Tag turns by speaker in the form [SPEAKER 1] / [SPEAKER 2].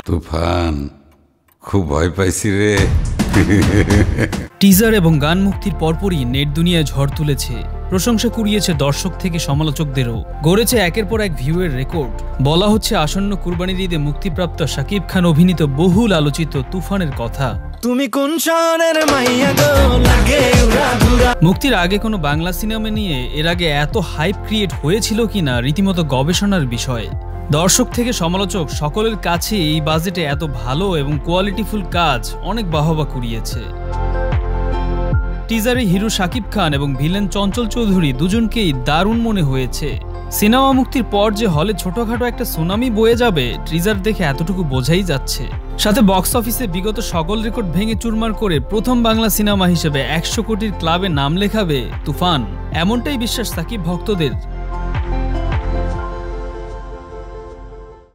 [SPEAKER 1] তুফান খুব ভয় পাইছি রে।
[SPEAKER 2] টিজার এবং গান মুক্তির পরপরই নেট দুনিয়ায় ঝড় তুলেছে, প্রশংসা কুড়িয়েছে দর্শক থেকে সমালোচকদেরও, গড়েছে একের পর এক ভিউয়ের রেকর্ড। বলা হচ্ছে আসন্ন কুরবানির ঈদে মুক্তিপ্রাপ্ত শাকিব খান অভিনীত বহুল আলোচিত তুফানের কথা। তুমি কোন শহরের মাইয়া গো লাগে উড়াধুরা। মুক্তির আগে কোনো বাংলা সিনেমা নিয়ে এর আগে এত হাইপ ক্রিয়েট হয়েছিল কিনা রীতিমতো গবেষণার বিষয়। দর্শক থেকে সমালোচক সকলের কাছে এই বাজেটে এত ভালো এবং কোয়ালিটিফুল কাজ অনেক বাহবা কুড়িয়েছে। টিজারে হিরো শাকিব খান এবং ভিলেন চঞ্চল চৌধুরী দুজনকেই দারুণ মনে হয়েছে। সিনেমা মুক্তির পর যে হলে ছোটখাটো একটা সুনামি বয়ে যাবে টিজার দেখে এতটুকু বোঝাই যাচ্ছে। সাথে বক্স অফিসে বিগত সকল রেকর্ড ভেঙে চুরমার করে প্রথম বাংলা সিনেমা হিসেবে 100 কোটির ক্লাবে নাম লেখাবে তুফান, এমনটাই বিশ্বাস সাকিব ভক্তদের।